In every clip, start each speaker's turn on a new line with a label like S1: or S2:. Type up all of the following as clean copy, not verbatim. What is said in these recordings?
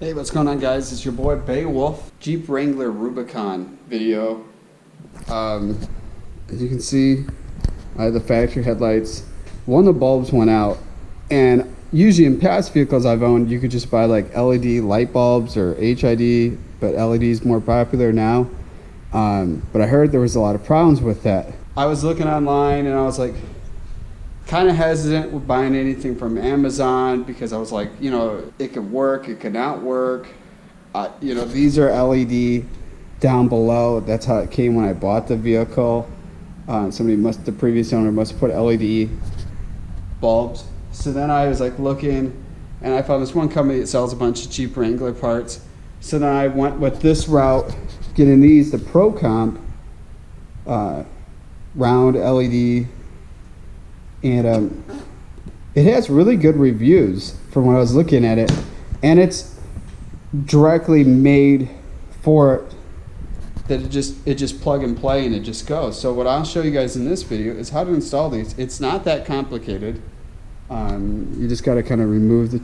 S1: Hey, what's going on, guys? It's your boy Beowulf. Jeep Wrangler Rubicon video. As you can see, I have the factory headlights. One of the bulbs went out, and usually in past vehicles I've owned, you could just buy like LED light bulbs or HID, but LED is more popular now. But I heard there was a lot of problems with that. I was looking online and I was like, kind of hesitant with buying anything from Amazon because I was like, you know, it could work, it could not work. You know, these are LED down below. That's how it came when I bought the vehicle. The previous owner must have put LED bulbs. So then I was like looking, and I found this one company that sells a bunch of Jeep Wrangler parts. So then I went with this route, getting these, the Pro Comp round LED. And it has really good reviews from when I was looking at it, and it's directly made for it, that it just plug and play and it just goes. So what I'll show you guys in this video is how to install these. It's not that complicated. You just got to kind of remove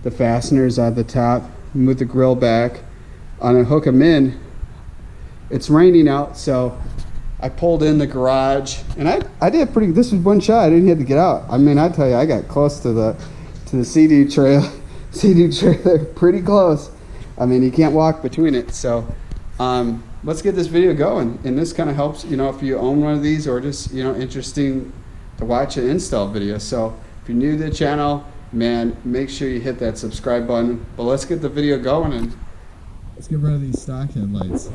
S1: the fasteners at the top, move the grill back, and hook them in. It's raining out, so I pulled in the garage, and I did pretty. This was one shot. I didn't have to get out. I mean, I tell you, I got close to the Sea Doo trailer, pretty close. I mean, you can't walk between it. So let's get this video going. And this kind of helps, you know, if you own one of these, or just, you know, interesting to watch an install video. So if you're new to the channel, man, make sure you hit that subscribe button. But let's get the video going and let's get rid of these stock headlights.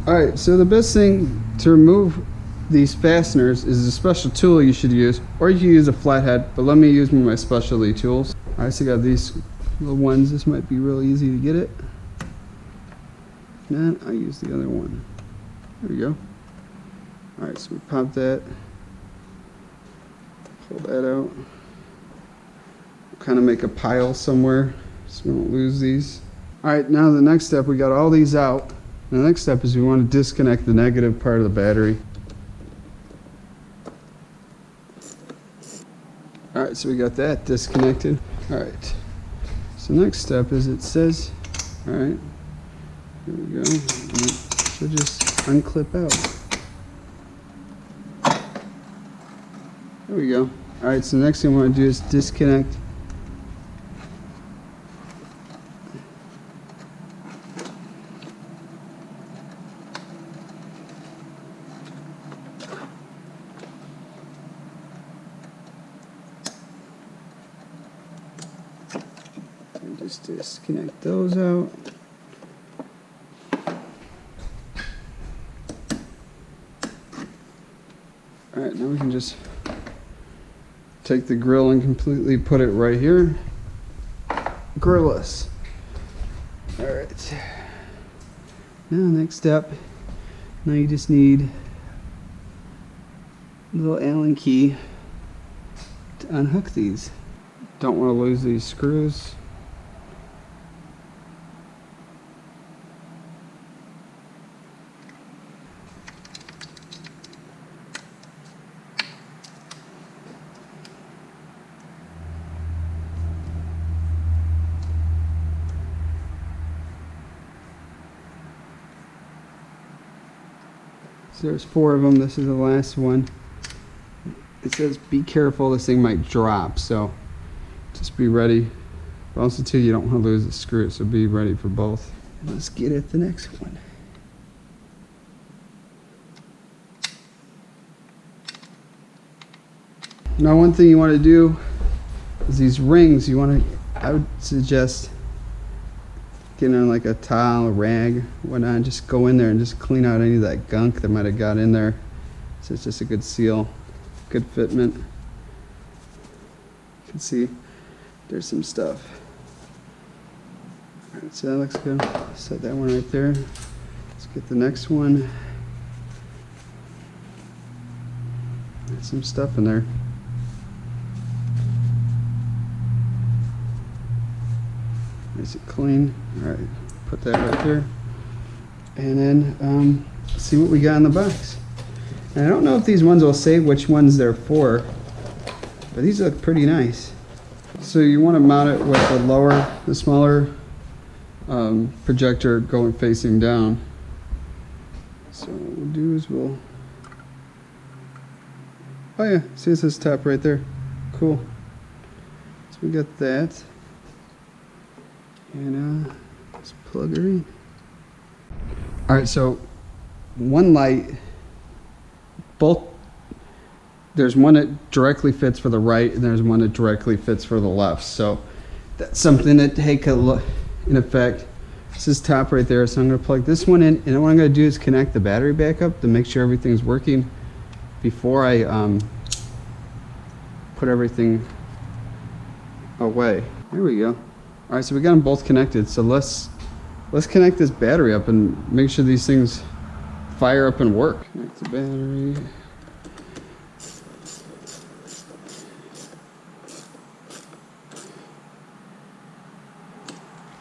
S1: Alright, so the best thing to remove these fasteners is a special tool you should use, or you can use a flathead, but let me use one of my specialty tools. Alright, so I got these little ones. This might be real easy to get it. And I'll use the other one. There we go. Alright, so we pop that. Pull that out. Kind of make a pile somewhere so we don't lose these. Alright, now the next step, we got all these out. The next step is we want to disconnect the negative part of the battery. Alright, so we got that disconnected. Alright, so next step is it says, alright, here we go. And it should just unclip out. There we go. Alright, so the next thing we want to do is disconnect . Just disconnect those out. Alright, now we can just take the grill and completely put it right here. Grillless. Alright. Now next step, now you just need a little Allen key to unhook these. Don't want to lose these screws. So there's 4 of them. This is the last one. It says be careful, this thing might drop, so just be ready. But also too, you don't want to lose the screw, so be ready for both. And let's get at the next one. Now one thing you want to do is these rings, I would suggest getting on like a towel, a rag, whatnot, just go in there and just clean out any of that gunk that might have got in there. So it's just a good seal, good fitment. You can see there's some stuff. Alright, so that looks good. Set that one right there. Let's get the next one. There's some stuff in there. Nice and clean. Alright, put that right there. And then see what we got in the box. And I don't know if these ones will say which ones they're for, but these look pretty nice. So you want to mount it with the smaller projector going facing down. So what we'll do is we'll, oh yeah, see it says tap right there. Cool. So we got that. And let's plug her in. Alright, so one light, both, there's one that directly fits for the right and there's one that directly fits for the left. So that's something to take a look in effect. This is top right there, so I'm going to plug this one in, and what I'm going to do is connect the battery back up to make sure everything's working before I put everything away. There we go. Alright, so we got them both connected, so let's connect this battery up and make sure these things fire up and work. Connect the battery.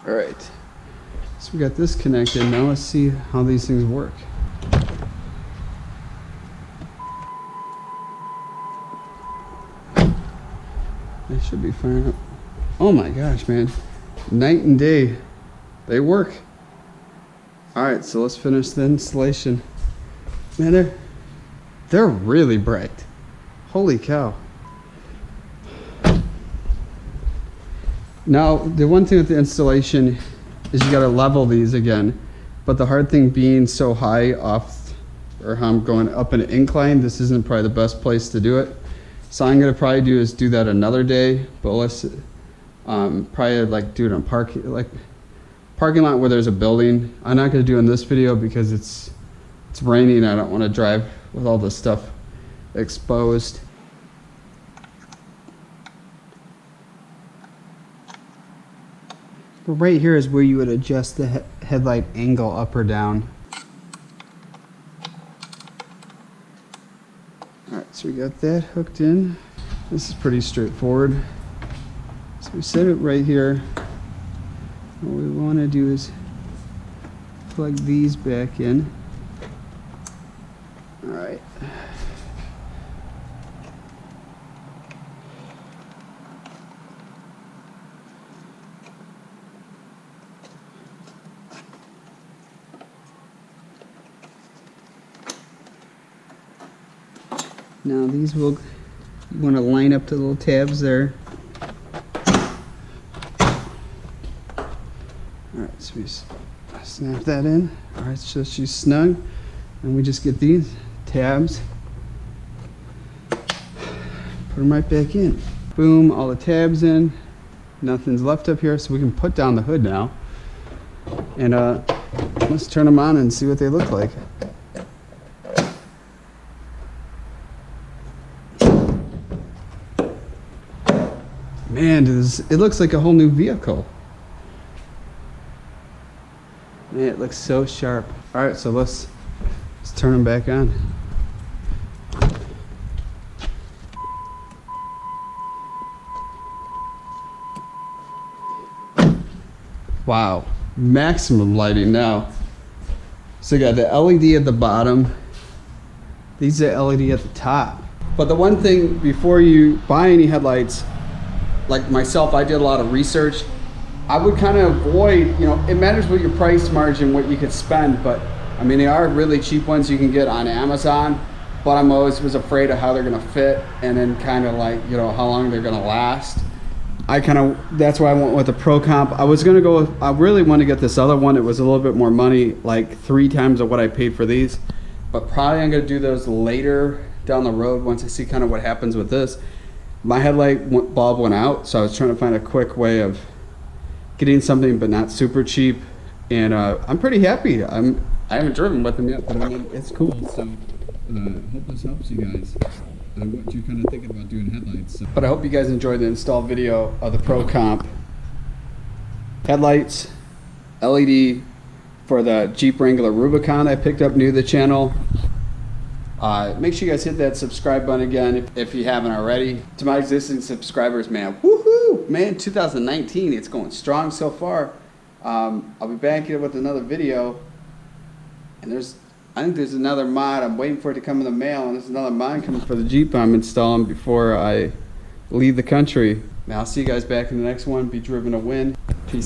S1: Alright, so we got this connected. Now let's see how these things work. They should be firing up. Oh my gosh, man. Night and day. They work. Alright, so let's finish the installation. Man, they're really bright. Holy cow. Now, the one thing with the installation is you gotta level these again. But the hard thing being so high off, or how I'm going up an incline, this isn't probably the best place to do it. So I'm gonna probably do is do that another day, but let's probably like do it on parking lot where there's a building. I'm not gonna do it in this video because it's raining. I don't want to drive with all this stuff exposed. But right here is where you would adjust the headlight angle up or down. Alright, so we got that hooked in. This is pretty straightforward. So we set it right here. What we want to do is plug these back in. Alright. Now these will, you want to line up the little tabs there. Alright, so we snap that in. Alright, so she's snug. And we just get these tabs, put them right back in. Boom, all the tabs in. Nothing's left up here, so we can put down the hood now. And let's turn them on and see what they look like. Man, it looks like a whole new vehicle. Man, it looks so sharp. Alright, so let's turn them back on. Wow, maximum lighting now. So you got the LED at the bottom. These are LED at the top. But the one thing before you buy any headlights, like myself, I did a lot of research. I would kind of avoid, it matters what your price margin, what you could spend, but I mean, they are really cheap ones you can get on Amazon, but I'm always was afraid of how they're gonna fit and then kind of like, how long they're gonna last. That's why I went with the Pro Comp. I was gonna go with, I really want to get this other one. It was a little bit more money, like 3 times of what I paid for these, but probably I'm gonna do those later down the road once I see kind of what happens with this. My headlight bulb went out, so I was trying to find a quick way of getting something but not super cheap, and I'm pretty happy. I haven't driven with them yet, but I mean, it's cool. So hope this helps you guys. What you're kind of thinking about doing headlights. So. But I hope you guys enjoyed the install video of the Pro Comp headlights, LED for the Jeep Wrangler Rubicon I picked up new to the channel. Make sure you guys hit that subscribe button again if you haven't already. To my existing subscribers, man, woohoo! Man, 2019, it's going strong so far. I'll be back here with another video, and I think there's another mod. I'm waiting for it to come in the mail, and there's another mod coming for the Jeep I'm installing before I leave the country. Now, I'll see you guys back in the next one. Be driven to win.